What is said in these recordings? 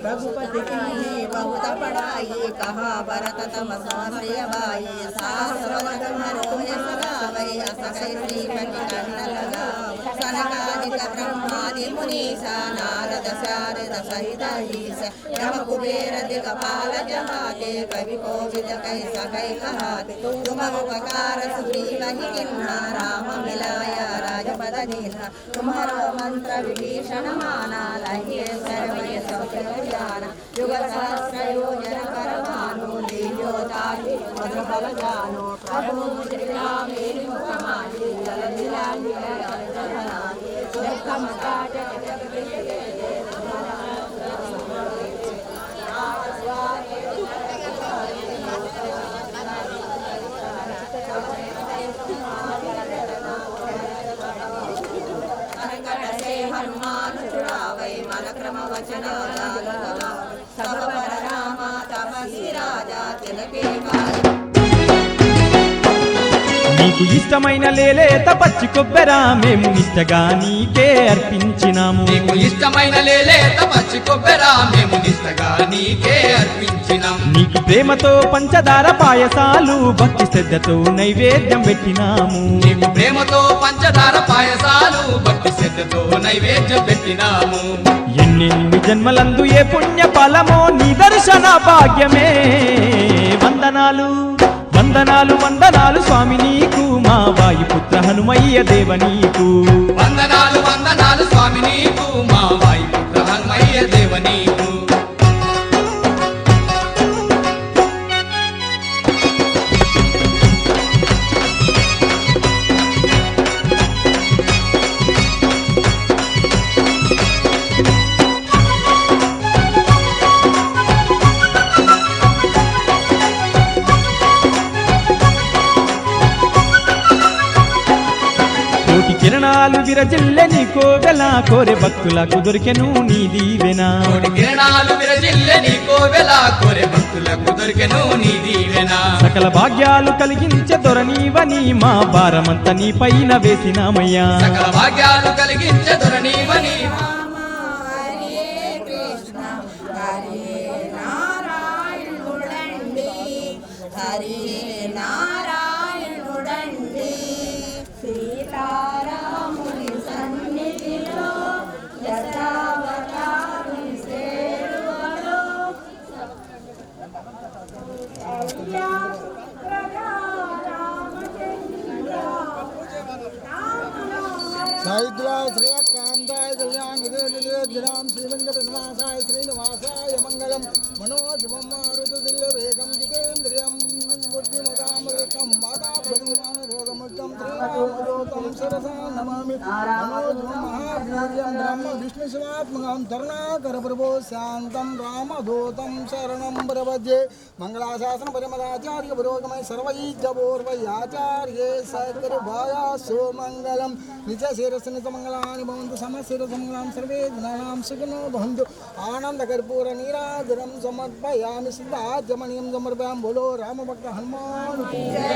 रघुपति की बहुत पढ़ाई कहा भरत तम स्वाश्रय भाई सहस्रवद मनोय सगावै असकै श्रीपति कंठ लगाओ सनकादिक ब्रह्मादि मुनीसा नारद शारद सहित ईश यम कुबेर दिगपाल जहाते कवि कोविद कहि सकै कहाते तुम उपकार सुग्रीव ही किन्हा राम मिलाया राजपद दीन्हा तुम्हारो मंत्र विभीषण माना लंके सर्वे जाना युग सहस्र योजन कर भानु लील्यो ताहि मधुर फल जानो प्रभु मुद्रिका मेरी मुख माही जल दिलांगी सुखम काट हनुमान छुड़ावै मन क्रम वचन सब पर रामा तपसी राजा तिनके నీకు ఇష్టమైన లేలేత పచ్చి కొబ్బెర మేము నిష్టగా నీకే అర్పించినాము నీకు ఇష్టమైన లేలేత పచ్చి కొబ్బెర మేము నిష్టగా నీకే అర్పించినాము నీకు ప్రేమతో పంచదార పాయసాలు భక్తి శ్రద్ధతో నైవేద్యం పెట్టినాము నీకు ప్రేమతో పంచదార పాయసాలు భక్తి శ్రద్ధతో నైవేద్యం పెట్టినాము ఎన్నెన్ని జన్మలందు ఏ పుణ్య ఫలమో నీ దర్శన భాగ్యమే వందనాలు వందనాలు వందనాలు స్వామి నీకు మా వాయుపుత్ర హనుమయ్య దేవ నీకు వందనాలు వందనాలు స్వామి నీకు మా వాయుపుత్ర హనుమయ్య దేవ నీకు కిరణాలు విరజిల్లె నీ కోవెల కోరె భక్తులకు దొరికెను నీ దీవెనా కోటి కిరణాలు విరజిల్లె నీ కోవెల కోరె భక్తులకు దొరికెను నీ దీవెనా సకల భాగ్యాలు కలిగించే దొరనీవని మా భారమంత నీ పైన వేసినామయ్యా సకల భాగ్యాలు కలిగించే దొరనీవని श्रेय कांताय कल्याण जनाम श्रीवेंकटनिवासाय श्रीनिवासाय मंगलम मनोजमं मारुतदिल्लवेगं जितेन्द्रियं बुद्धिमतामृतं वातावरणरोधमुक्तं श्रीरामदूतं सरसा नमामि मनोजमं महावीर्यं ब्रह्म विष्णुशिवात्मकं करुणाकरप्रभो शान्तं रामदूतं शरणं प्रपद्ये मंगलाशासन परिमदाचार्य पुरोगमय सर्वैज्जपूर्वयाचार्ये सकरुभायासो मंगलम निज शिरस्नितमंगलानि भवन्तु समशिरसमंगलां सर्वे जनानां सुखिनो भवन्तु आनन्दकर्पूर नीराजनं समर्पयामि सिद्धार्जमणिं समर्पयामि बोलो रामभक्त हनुमान की जय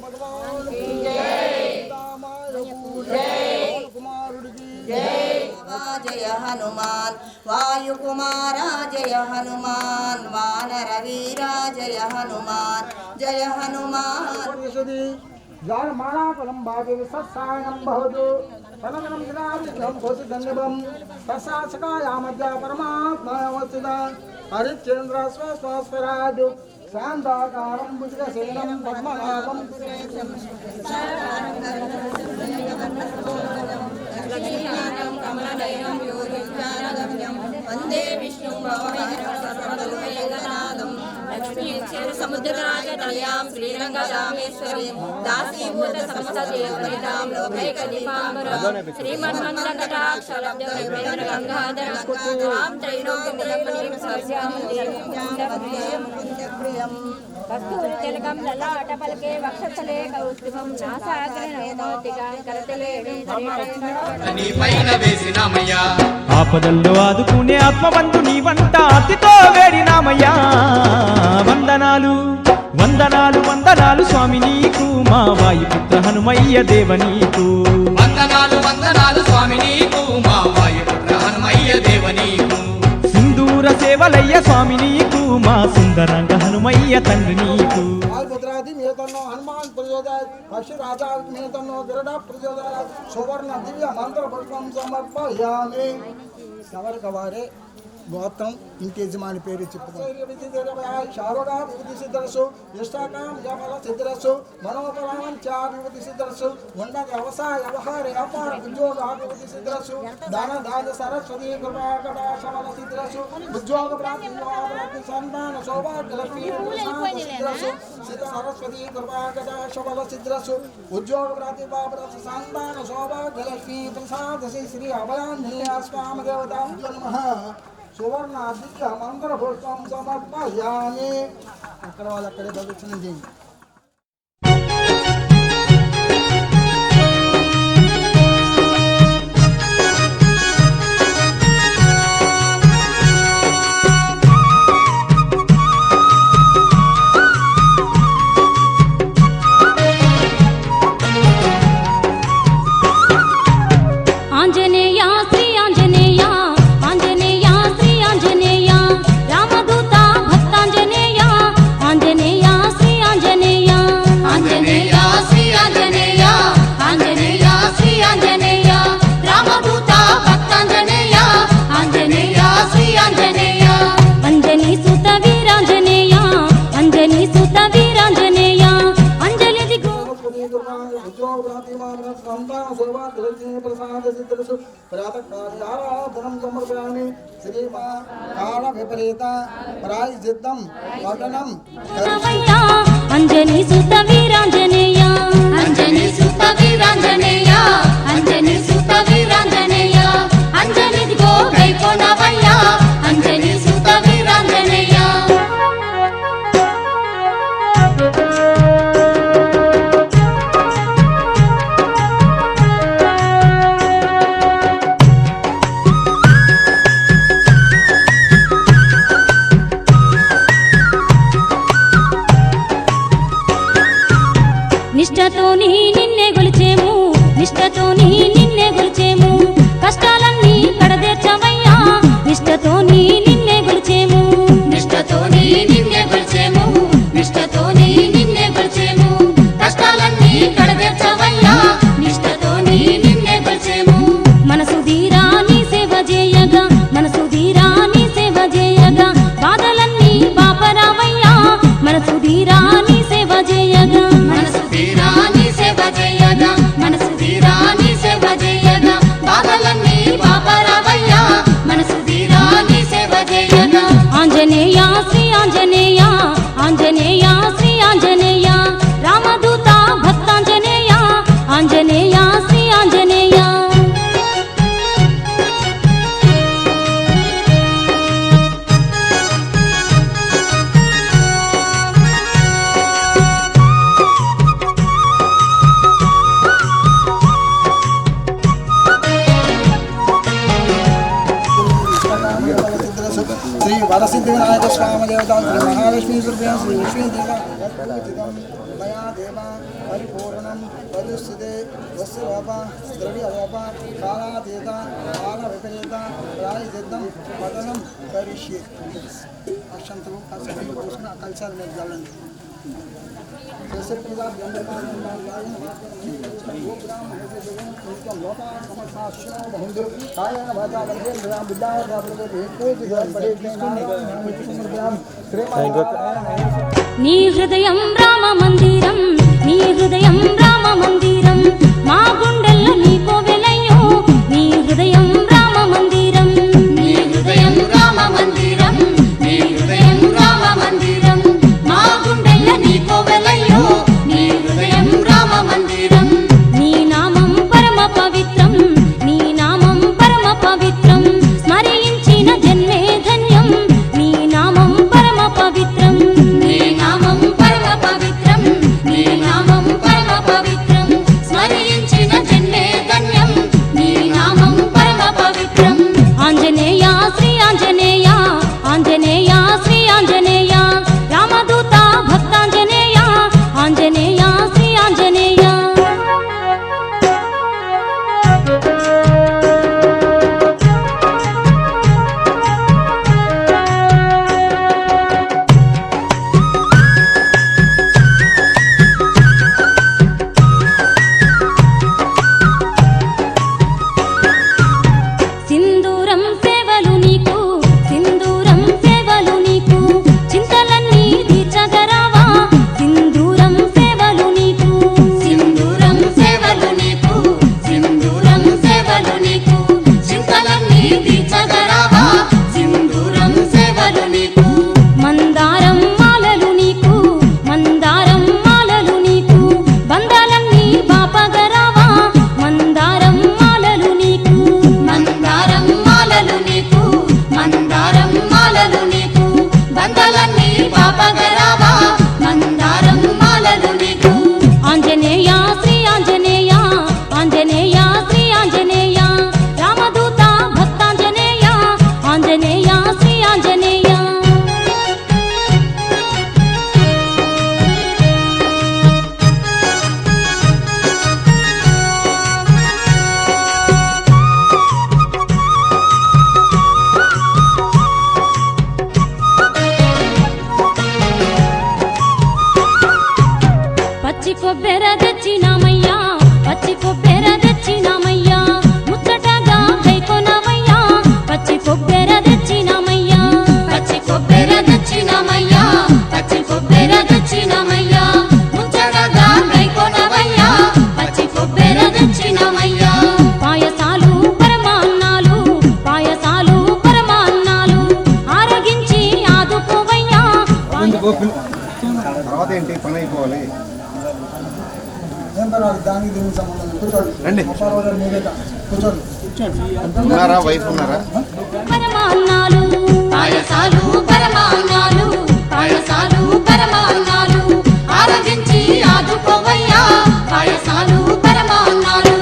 भगवान की जय कुमार की जय जय हनुमान वायुकुमारा जय हनुमान वानरवीरा जय हनुमान जालमालाफलं भागे सत्सायनं भवतु तदनन्तरं जनार्दनं कोशिदन्यवं तस्यासकायामद्य परमात्मावस्थिता हरिश्चन्द्र स्वस्वस्वराजु शान्ताकारं भुजगसेनं पद्मनाभं कमलनयनं योगिज्ञानगम्यं वन्दे विष्णुं भवभयनादं लक्ष्मीक्षेर समुद्रराजतनयां श्रीरङ्गरामेश्वरीं दासीभूत समस्तदेवनितां लोकैकदीपाम्बरां श्रीमन्मन्दकटाक्षलब्धविभेदगङ्गाधरं तां त्रैलोक्यमुदपनीं सर्व्यां देवीं कस्तूरि तिलकं ललाटपलके वक्षस्थले कौस्तुभं नासाग्रे नयनोतिकां करतले నీ పైన వేసినామయ్యా ఆపదల్లో ఆదుకునే ఆత్మబంధు నీ వంట అతితో వేడినామయ్యా వందనాలు వందనాలు వందనాలు స్వామి నీకు మా వాయుపుత్ర హనుమయ్య దేవ నీకు వందనాలు వందనాలు స్వామి స్వామి నీకు మా వాయుపుత్ర హనుమయ్య దేవ నీకు సింధూర సేవలయ్య స్వామి నీకు మా సుందరంగ హనుమయ్య తండ్రి నీకు पुत्रादि मेतन्नो हनुमान प्रचोदयात् पशु राजा मेतन्नो गरुड प्रचोदयात् सुवर्ण दिव्य मंत्र पुष्पं समर्पयामि सवर कवारे గోత్రం ఇంటి యజమాని పేరు చెప్పుకోవాలి శారదా విభూతి సిద్ధరసు ఇష్టాకాం యమల సిద్ధరసు మనోపరామం చా విభూతి సిద్ధరసు ఉన్నత వ్యవసాయ వ్యవహార వ్యాపార ఉద్యోగ విభూతి సిద్ధరసు దాన దాన సరస్వతి కృపాకట శమల సిద్ధరసు ఉద్యోగ ప్రాప్తి సంతాన సౌభాగ్య లక్ష్మీ సిద్ధరసు సిద్ధ సరస్వతి కృపాకట శమల సిద్ధరసు ఉద్యోగ ప్రాప్తి సంతాన సౌభాగ్య లక్ష్మీ ప్రసాద శ్రీ అభయాంజనేయ స్వామి దేవతా నమః సువర్ణ దివ్య మంగళ పుష్పం సమర్పయామి అక్కడ వాళ్ళు అక్కడే ప్రదక్షిణం చేయండి ప్రాయశ్చిత్తం పఠనం అంజనీ సుత వీరాంజనేయ అంజనీ సుత వీరాంజనేయ అంజనీ సుత వీరాంజనేయ అంజనిదిగో గైకొనవయ్య అంజనీ సుత వీరాంజనేయ నిష్టతోని నిన్నే గొలిచేము నిష్టతోని నిన్నే గొలిచేము కష్టాలన్నీ కడదేర్చవయ్యా నిష్టతోని నిన్నే గొలిచేము నిష్టతోని నిన్నే గొలిచేము నిష్టతోని నిన్నే గొలిచేము కష్టాలన్నీ కడదేర్చవయ్యా నిష్టతోని నిన్నే గొలిచేము మనసు ధీరా నీ సేవ చేయగా మనసు ధీరా నీ సేవ చేయగా బాధలన్నీ పాపరావయ్యా మనసు ధీరా నీ సేవ చేయగా మనసు ధీరా నీ సేవ చేయగా మనసు ధీరా నీ సేవ చేయగా బాధలన్నీ పాపరావయ్యా మనసు ధీరా నీ సేవ చేయగా ఆంజనేయ శ్రీ ఆంజనేయ ఆంజనేయ శ్రీ ఆంజనేయ రామదూత భక్తాంజనేయ ఆంజనేయ శ్రీ ఆంజనేయ శ్రీ వరసిద్ధి వినాయక స్వామి దేవత శ్రీ మహాలక్ష్మీ దుర్గా శ్రీ లక్ష్మీ దేవ మయా దేవ పరిపూర్ణం పరిస్థితే వస్త్రలోప ద్రవ్యలోప కాలాతీత కాల విపరీత ప్రాయసిద్ధం పఠనం కరిష్యే అక్షంతలు చూసుకుని ఆ కలశాల మీద వెళ్ళండి నీ హృదయం రామ మందిరం నీ హృదయం రామ మందిరం మా గుండెల్లో నీ కోవెలయ్యో నీ హృదయం రామ మందిరం నీ హృదయం రామ మందిరం నీ హృదయం రామ మందిరం మా గుండెల్లో నీ కోవెలయ్యో నీ హృదయం రామ మందిరం నీ నామం పరమ పవిత్రం నీ నామం పరమ పవిత్రం స్మరించిన జన్మే ధన్యం నీ నామం పరమ పవిత్రం నీ నామం పరమ పవిత్రం నీ నామం పరమ పవిత్రం రండి కూర్చోండి ఉన్నారా వైఫ్ ఉన్నారా పరమాన్నాలు పాయసాలు పరమాన్నాలు పాయసాలు పరమాన్నాలు ఆరగించి ఆదుకోవయ్యా పాయసాలు పరమాన్నాలు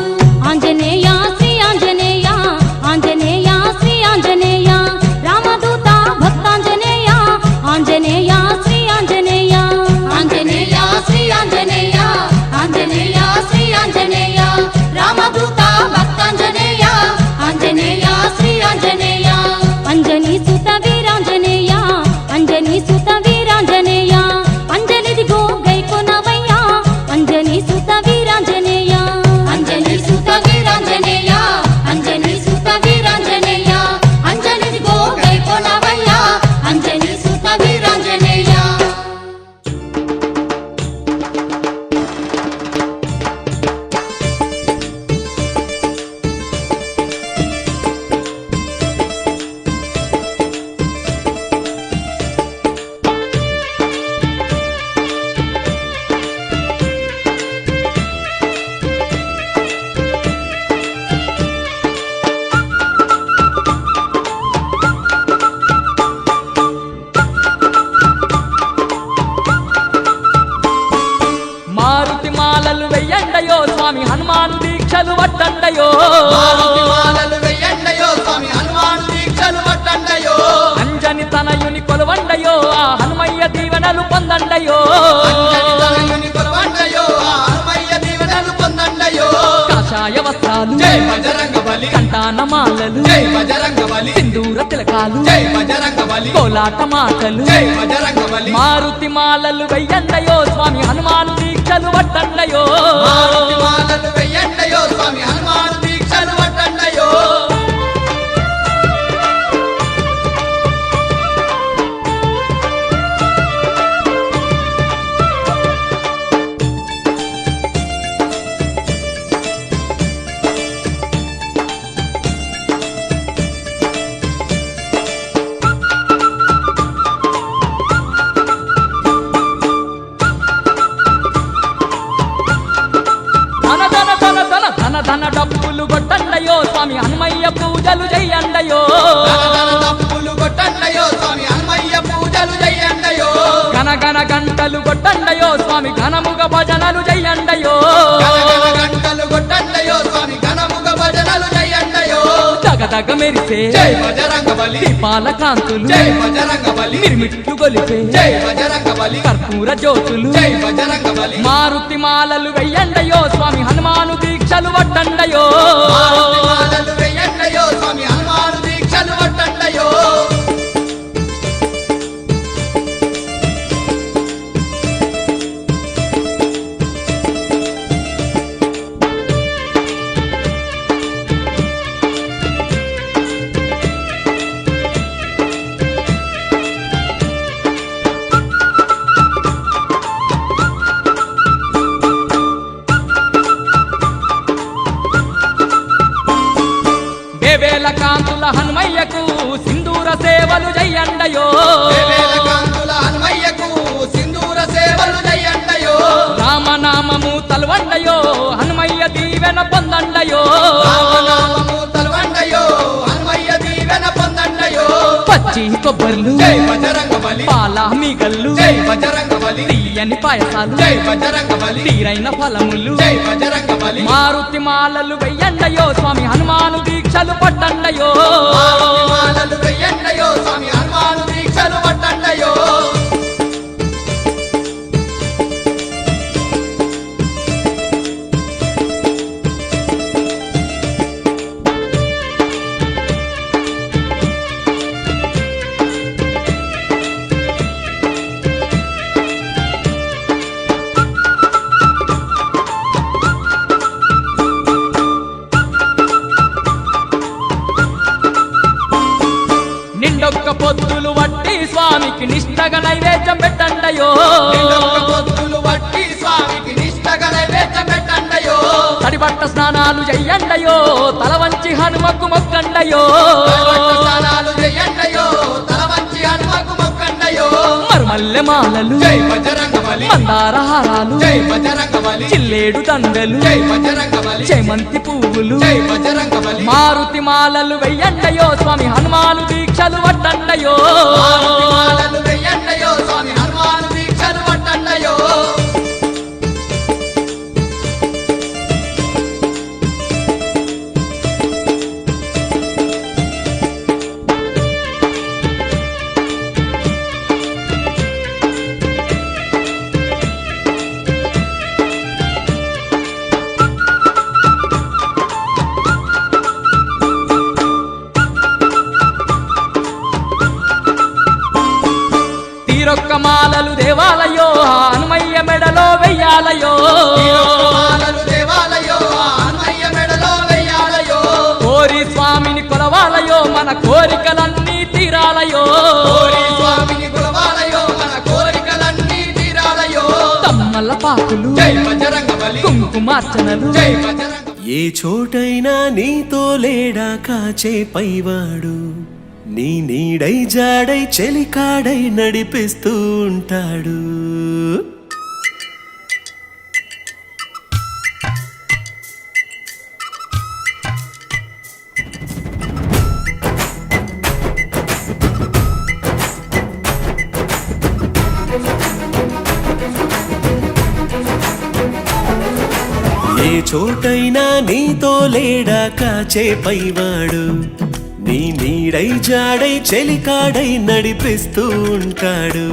ఆంజనేయ శ్రీ ఆంజనేయ ఆంజనేయ శ్రీ ఆంజనేయ రామదూత భక్తాంజనేయ ఆంజనేయ శ్రీ ఆంజనేయ ఆంజనేయ శ్రీ ఆంజనేయ ఆంజనేయ శ్రీ ఆంజనేయ రామదూత భక్తాంజనేయ ఆంజనేయ శ్రీ ఆంజనేయ అంజనీ సుత వీరాంజనేయ అంజనీ సుత వీరాంజనేయ అంజలిదిగో గైకొనవయ్యా అంజనీ సుత వీరాంజనేయ అంజనీ సుత వీరాంజనేయ అంజనీ సుత వీరాంజనేయ అంజలిదిగో గైకొనవయ్యా అంజనీ సుత వీరాంజనేయ మారుతి మాలలు వెయ్యండయో స్వామి హనుమాన్ దీక్షలు వట్టండయో మారుతి మాలలు వెయ్యండయో స్వామి హనుమాన్ దీక్షలు పట్టండయో అంజని తనయుని కొలువండయో ఆ హనుమయ్య దీవెనలు పొందండయో అంజని తనయుని కొలవండయో ఆ హనుమయ్య దీవెనలు పొందండయో కాషాయ వస్త్రాలు జై బజరంగ బలి కంటాన మాలలు జై బజరంగ బలి సింధూర తిలకాలు జై బజరంగ బలి కోలాట మాటలు జై బజరంగ బలి మారుతి మాలలు వెయ్యండయో స్వామి హనుమాన్ దీక్షలు వట్టండయో మారుతి మాలలు వెయ్యండయో స్వామి హనుమాన్ దీక్షలు పట్టండయో ధన ధన ధన ధన ధన ధన డప్పులు కొట్టండయో స్వామి హనుమయ్య పూజలు చెయ్యండయో ధన తప్పులు కొట్టండయో స్వామి హనుమయ్య పూజలు చెయ్యండయో గన గన గంటలు కొట్టండయో స్వామి ఘనముగ భజనలు చెయ్యండయో గణగణ గంటలు కొట్టండయో స్వామి ఘనముగ భజనలు చెయ్యండయో దగదగ మెరిసే జై బజరంగ బలి దీపాల కాంతులు జై బజరంగ బలి మిరుమిట్లు గొలిపే జై బజరంగ బలి కర్పూర జ్యోతులు జై బజరంగ బలి మారుతి మాలలు వెయ్యండయో స్వామి హనుమాను దీక్షలు వట్టండయో మారుతి మాలలు వెయ్యండయో స్వామి హనుమాన్ దీక్షలు పట్టండయో వేవేల కాంతుల హనుమయ్యకు సింధూర సేవలు చెయ్యండయో వేవేల కాంతుల హనుమయ్యకు సింధూర సేవలు చెయ్యండయో రామనామము తలవండయో హనుమయ్య దీవెన పొందండయో రామనామము తలవండయో హనుమయ్య దీవెన పొందండయో పచ్చి కొబ్బర్లు జై బజరంగ బలి పాల మీగల్లు జై బజరంగ బలి తీయని పాయసాలు జై బజరంగ బలి తీరైన ఫలములు జై బజరంగ బలి మారుతి మాలలు వెయ్యండయో స్వామి హనుమాను దీక్షలు పట్టండయో మారుతి మాలలు వెయ్యండయో స్వామి హనుమాన్ దీక్షలు పట్టండయో నిండొక్క పొద్దులు వట్టి స్వామికి నిష్టగా నైవేద్యం పెట్టండయో నిండొక్క పొద్దులు వట్టి స్వామికి నిష్టగా నైవేద్యం పెట్టండయో తడిబట్ట స్నానాలు చెయ్యండయో తల వంచి హనుమకు మొక్కండయో తలవంచి స్నానాలు చెయ్యండయో తల వంచి హనుమకు మొక్కండయో మల్లెమాలలు జై బజరంగబలి మందారహారాలు జై బజరంగబలి చిల్లేడు దండలు జై బజరంగబలి చేమంతి పువ్వులు జై బజరంగబలి మారుతి మాలలు వెయ్యండయో స్వామి హనుమాను దీక్షలు వడ్డండయో మారుతి మాలలు వెయ్యండయో స్వామి హనుమాను దీక్షలు వడ్డండయో తీరొక్క మాలలు దేవాలయో హనుమయ్య మెడలో వెయ్యాలయో మాలలు దేవాలయో హనుమయ్య మెడలో వెయ్యాలయో కోరి స్వామిని కొలవాలయో మన కోరికలన్నీ తీరాలయో కోరి స్వామిని కొలవాలయో మన కోరికలన్నీ తీరాలయో తమ్మల పాకులు జై బజరంగబలి కుంకుమార్చనలు జై బజరంగ ఏ చోటైనా నీతో లేడా కాచే పైవాడు నీ నీడై జాడై చెలికాడై నడిపిస్తూ ఉంటాడు ఏ చోటైనా నీతో లేడా కాచే పైవాడు నీ నీడై జాడై చెలికాడై నడిపిస్తూ ఉంటాడు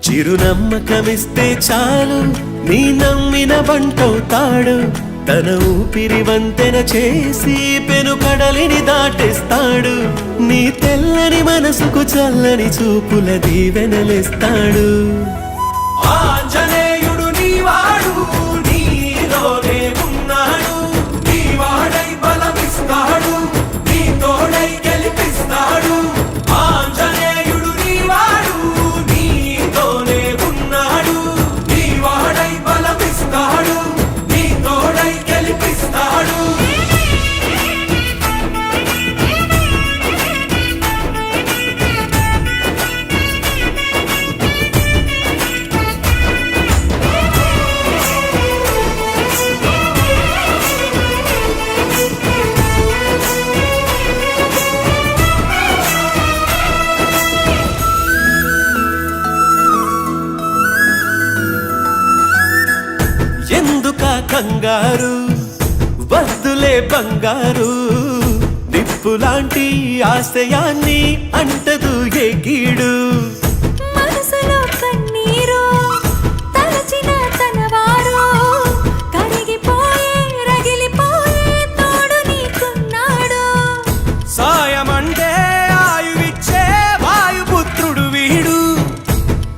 చిరునమ్మకమిస్తే చాలు నీ నమ్మిన బంటవుతాడు తన ఊపిరి వంతెన చేసి పెనుకడలిని దాటిస్తాడు నీ తెల్లని మనసుకు చల్లని చూపుల దీవెనలిస్తాడు ఆంజనేయుడు నీవాడు నీలోనే ఉన్నాడు నీవాడై బలమిస్తాడు నీ తోడై గెలిపిస్తాడు ఆంజనేయుడు నీవాడు నీలోనే ఉన్నాడు నీవాడై బలమిస్తాడు నీ తోడై గెలిపిస్తాడు ఎందుక కంగారు వద్దులే బంగారు నిప్పులాంటి ఆశయాన్ని అంటదు ఏ కీడు మనసులో కన్నీరు తలచిన తనవారు కరిగిపోయే రగిలిపోయే తోడు నీకున్నాడు సాయమంటే ఆయువిచ్చే వాయుపుత్రుడు వీడు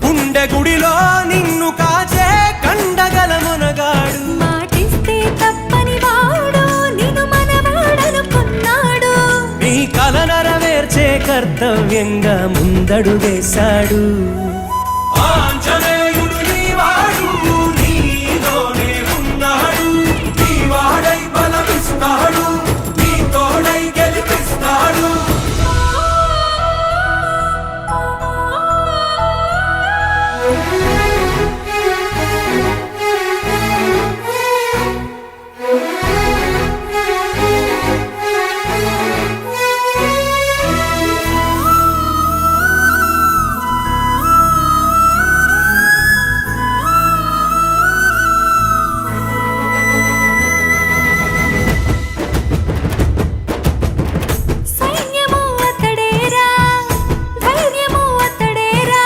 గుండె గుడిలో నిన్ను కాచే కండగల మునగాడు మాటిస్తే తప్పని వాడు నిన్ను మనవాడనుకున్నాడు నీ కల నెరవేర్చే కర్తవ్యంగా ముందడుగేశాడు ఆంజనేయుడు నీవాడు నీలోనే ఉన్నాడు నీవాడై బలమిస్తాడు నీ తోడై గెలిపిస్తాడు సైన్యము అతడేరా ధైర్యము అతడేరా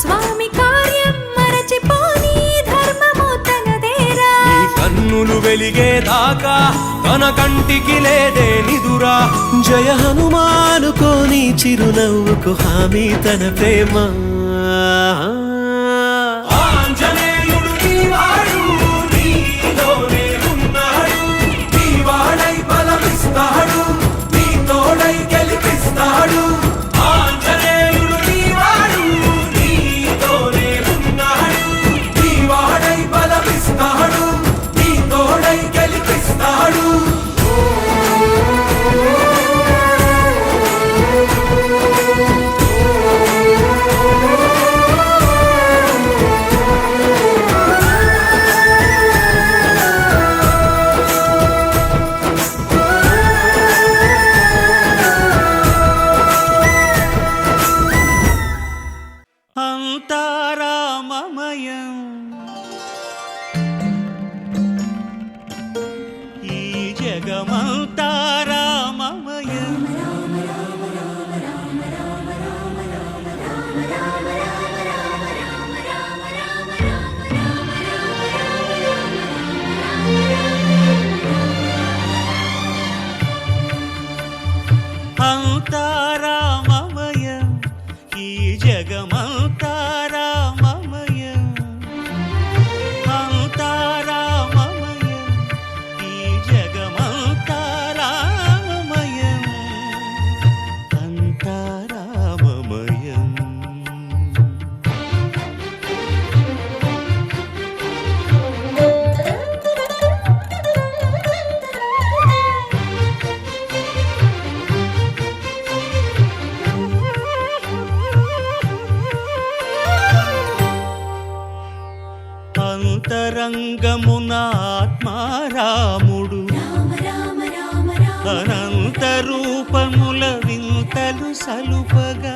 స్వామి కార్యం మరచిపోని ధర్మము తనదేరా నీ కన్నులు వెలిగేదాకా తన కంటికి లేదే నిదురా జయ హనుమానుకోని చిరునవ్వుకు హామీ తన ప్రేమ ఆంజనేయుడు నీవాడు నీలోనే ఉన్నాడు నీవాడై బలమిస్తాడు నీ తోడై గెలిపిస్తాడు ఆంజనేయుడు నీవాడు నీలోనే ఉన్నాడు నీవాడై బలమిస్తాడు నీ తోడై గెలిపిస్తాడు ఆ జగమంతా రామమయం అంతా రామమయం ఈ జగమంతా రామమయం అంతా రామమయం ఈ జగమంతా రామమయం అంతా రామమయం అంతరంగమున ఆత్మారాముడు అనంత రూపముల వింతలు సలుపగా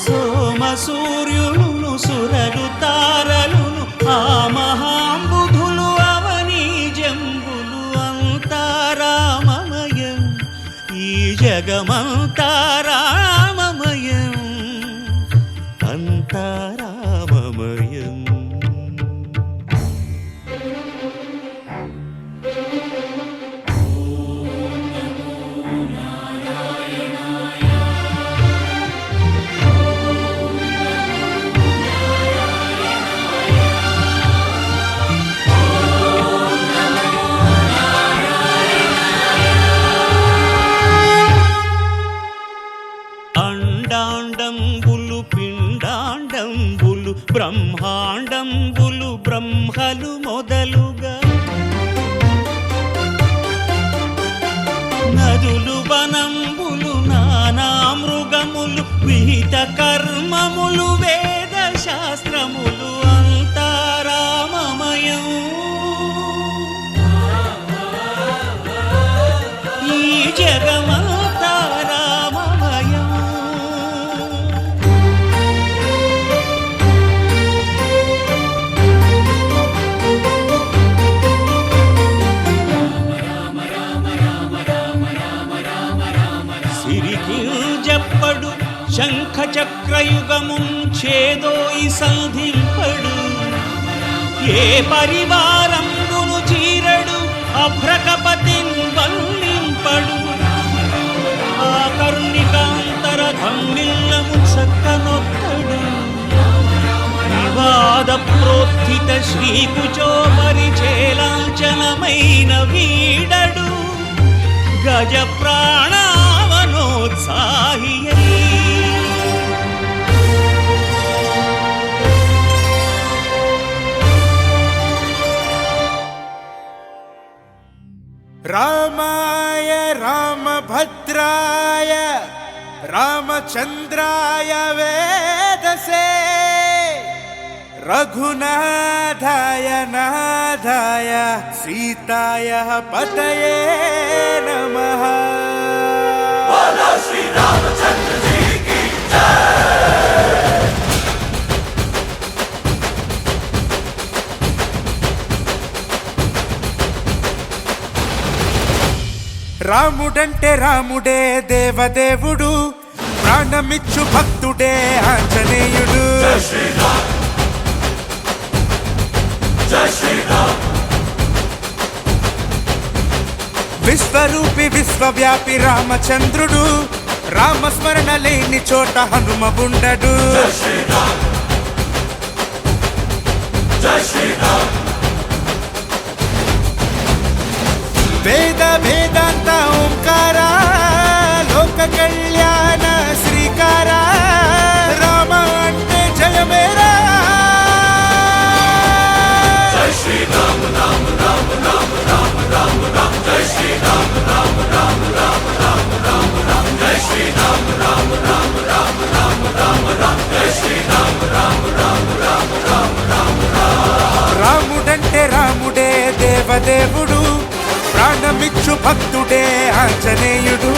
సోమ సూర్యులను సురలు తారలును ఆ మహాంబుధులు అవని జంబులు అంతారామమయం ఈ జగమంతా రామమయం అంతారామమయం అండాండంబులు పిండాండంబులు బ్రహ్మాండంబులు బ్రహ్మలు మొదలుగా నదులు వనంబులు నానా మృగములు విహిత కర్మములు వేద శాస్త్రములు అంతారామమయం ఈ జగమంతా రామమయం సిరికింజప్పడు శంఖ చక్రయుగముంచేదోయి సంధింపడు ఏ పరివారంబును చీరడు అభ్రకపతిన్ వల్లింపడు ఆ కరుణికాంతర ధమ్మిల్లము చక్కనొక్కడు వివాద ప్రోత్థిత శ్రీకుచో పరిచేలాంచనమైన వీడడు గజ ప్రాణావనోత్సాహియై రామాయ రామభద్రాయ రామచంద్రాయ వేదసే రఘునాథాయ నాథాయ సీతాయ పతయే నమః శ్రీ రామచంద్ర జీ की जय రాముడంటే రాముడే దేవదేవుడు ప్రాణమిచ్చు భక్తుడే ఆంజనేయుడు జై శ్రీరామ్ జై శ్రీరామ్ విశ్వరూపి విశ్వవ్యాపి రామచంద్రుడు రామస్మరణ లేని చోట హనుమ ఉండడు జై శ్రీరామ్ జై శ్రీరామ్ వేద వేదాంత ఓంకార లోక కళ్యాణ శ్రీకార రామ అంటే జయమేరా జై శ్రీరామ్ రామ రామ రామ రామ రామ రామ జై శ్రీరామ్ రామ రామ రామ రామ రామ రామ జై శ్రీరామ్ రామ రామ రామ రామ రామ రామ జై శ్రీరామ్ రామ రామ రామ రామ రామ రాముడంటే రాముడే దేవదేవుడు ప్రాణమిచ్చు భక్తుడే ఆంజనేయుడు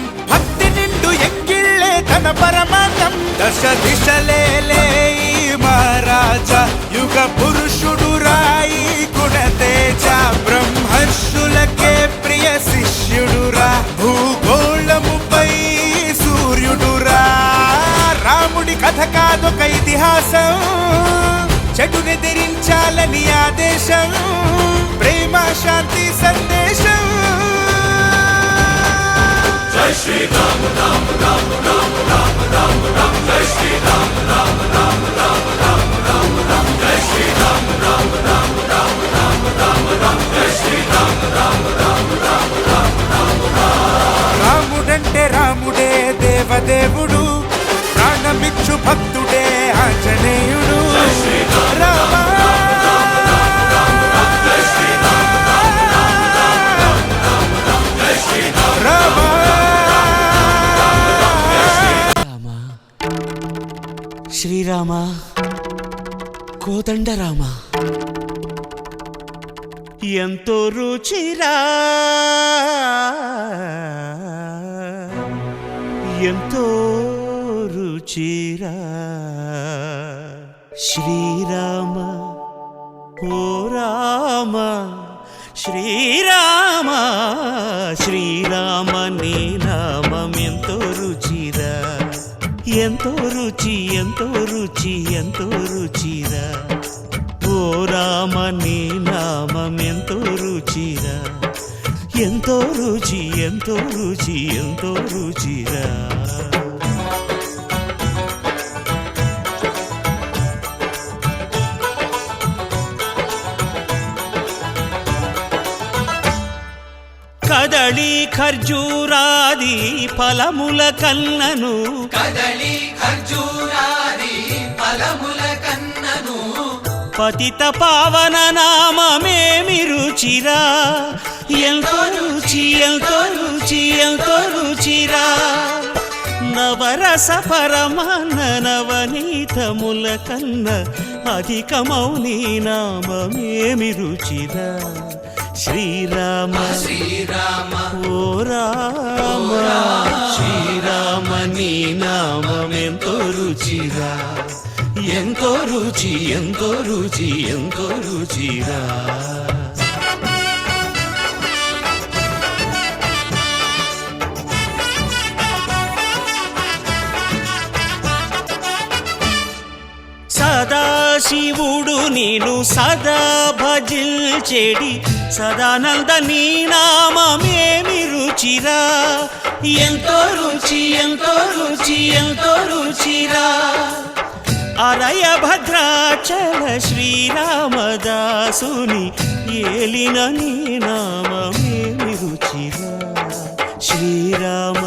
పరమార్థం భక్తి నిండు ఎంగిళ్ళే తన పరమార్థం దశ దిశలేలే మహారాజా యుగ పురుషుడు రాయి గుణతేజ బ్రహ్మర్షులకే ప్రియ శిష్యుడురా భూగోళముపై సూర్యుడురా రాముడి కథ కాదొక ఇతిహాసం చెడునెదిరించాలని ఆదేశం ప్రేమ శాంతి సందేశం జై శ్రీరామ రామ రామ రామ రామ రామ రామ జై శ్రీరామ రామ రామ రామ రామ రామ రామ జై శ్రీరామ రామ రామ రామ రామ రామ రామ జై శ్రీరామ రామ రామ రామ రామ రామ రాముడంటే రాముడే దేవదేవుడు ప్రాణమిచ్చు భక్తుడే ఆంజనేయుడు రామ శ్రీరామ కోదండ రామ ఎంతో రుచిరా ఎంతో రుచిరా శ్రీరామ ఓ రామ శ్రీరామ శ్రీరామ నీ నామం ఎంతో రుచిరా ఎంతో రుచి ఎంతో రుచి ఎంతో రుచిరా ఓ రామ నీ నామం ఎంతో రుచిరా ఎంతో రుచి ఎంతో రుచి ఎంతో రుచిరా కదళి ఖర్జూరాది ఫలముల కన్నను కదలి ఖర్జూరాది ఫలముల కన్నను పతిత పావన నామమేమి రుచిరా ఎంతో రుచి ఎంతో రుచి ఎంతో రుచిరా నవరస పరమాన్న నవనీతముల కన్న అధికమౌని నామమేమి రుచిరా శ్రీరామ శ్రీరామ ఓ రామ శ్రీరామ నీ నామం ఎంతో రుచిరా ఎంతో రుచి ఎంతో రుచి ఎంతో రుచిరా సదాశివుడు నేను సదా భజిల్చెడి సదానంద నీ నామమేమి రుచిరా ఎంతో రుచి ఎంతో రుచి ఎంతో రుచిరా అరయ భద్రాచల శ్రీరామదాసుని ఏలిన నీ నామమేమి రుచిరా శ్రీరామ